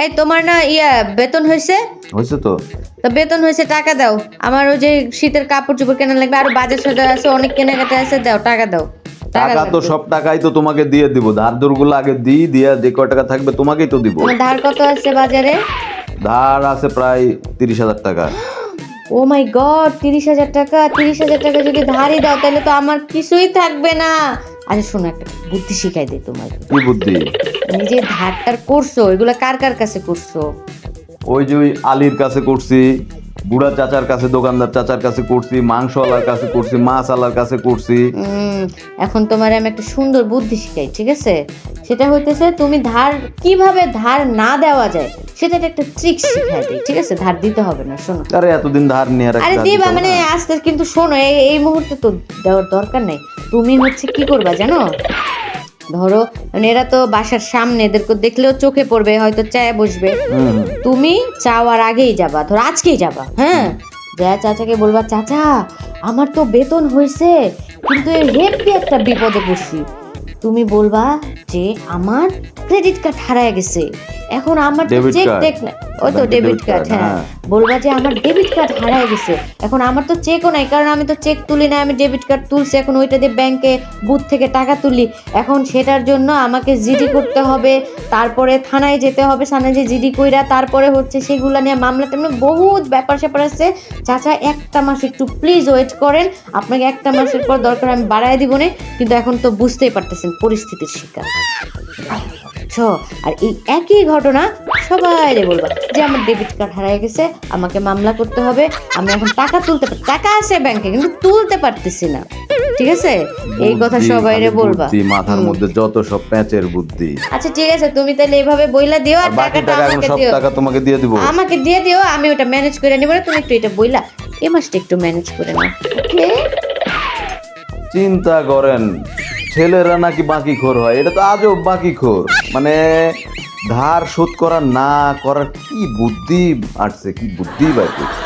এই তোমার না বেতন হয়েছে? হয়েছে তো। তো বেতন হয়েছে, টাকা দাও। আমার ওই যে শীতের কাপড় চোপড় কেনা লাগবে, আর বাজার সাজার আছে, অনেক কেনাকাটা আছে, দাও টাকা দাও। টাকা তো লাগবে। সব টাকাই তো তোমাকে দিয়ে দিব, ধার দূরগুলো আগে দিয়ে যে কয় টাকা থাকবে তোমাকেই তো দিব। তোমার ধার কত আছে বাজারে? ধার আছে প্রায় 30,000 টাকা। ও মাই গড, 30,000 টাকা! 30,000 টাকা যদি ধারই দাও তাহলে তো আমার কিছুই থাকবে না। আচ্ছা শোনো, একটা বুদ্ধি শিখাই দিই তোমাকে। কি বুদ্ধি? তুমি যে ধারটার করছো, এগুলা কার কার কাছে করছো? ওই যে ওই আলীর কাছে করছি, বুড়া চাচার কাছে, দোকানদার চাচার কাছে করছি, মাংসওয়ালার কাছে করছি, মাছওয়ালার কাছে করছি। এখন তোমার আমি একটা সুন্দর বুদ্ধি শিখাই, ঠিক আছে? সেটা হইতেছে তুমি কিভাবে ধার না দেওয়া যায় সেটা একটা ট্রিক শিখাই দিই, ঠিক আছে? ধার দিতে হবে না, শোনো। আরে এতদিন ধার নিয়ে আরে দিবা মানে আস্তে, কিন্তু শোনো, এই মুহূর্তে তো দেওয়ার দরকার নেই। তুমি হচ্ছে কি করবা জানো? ধরো মানে এরা তো বাসার সামনে, এদেরকে দেখলেও চোখে পড়বে, হয়তো চায়ে বসবে। তুমি চাওয়ার আগেই যাবা, ধরো আজকেই যাবা, হ্যাঁ, যা চাচাকে বলবা, চাচা আমার তো বেতন হয়েছে, কিন্তু এই হেব্বি একটা বিপদে পড়ছি। তুমি বলবা যে আমার ক্রেডিট কার্ড হারায় গেছে, এখন আমার তো চেক টেক না, ওই তো ডেবিট কার্ড, হ্যাঁ, বলবা যে আমার ডেবিট কার্ড হারায় গেছে, এখন আমার তো চেকও নাই, কারণ আমি তো চেক তুলি না, আমি ডেবিট কার্ড তুলছি, এখন ওইটা দিয়ে ব্যাংকে বুথ থেকে টাকা তুলি, এখন সেটার জন্য আমাকে জিডি করতে হবে, তারপরে থানায় যেতে হবে, থানায় যে জিডি কইরা তারপরে হচ্ছে সেগুলো নিয়ে মামলা টামলা বহুত ব্যাপার স্যাপার আছে। চাচা একটা মাস একটু প্লিজ ওয়েট করেন, আপনাকে একটা মাসের পর দরকার আমি বাড়ায় দিব না, কিন্তু এখন তো বুঝতেই পারতেছেন পরিস্থিতির শিকার। আর এই একই ঘটনা সবাই বলবা যে আমার ডেবিট কার্ড হারিয়ে গেছে, আমাকে মামলা করতে হবে, আমি এখন টাকা তুলতে পারি, টাকা আছে ব্যাংকে কিন্তু তুলতে পারতেছি না, ঠিক আছে? এই কথা সবাই বলবা। মাথার মধ্যে যত সব প্যাচের বুদ্ধি। আচ্ছা ঠিক আছে, তুমি তাহলে এইভাবে বইলা দিও, আর টাকাটা আমাকে দিও। টাকা তোমাকে দিয়ে দিব, আমাকে দিয়ে দিও, আমি ওটা ম্যানেজ করে নিব। তুমি একটু এটা বইলা এই মাসটা একটু ম্যানেজ করে নাও, ওকে? চিন্তা করেন, ছেলেরা নাকি বাকি খোর হয়, এটা তো আজও বাকি খোর। মানে ধার শোধ করা না করার কি বুদ্ধি আসছে, কি বুদ্ধি বাইর করছে।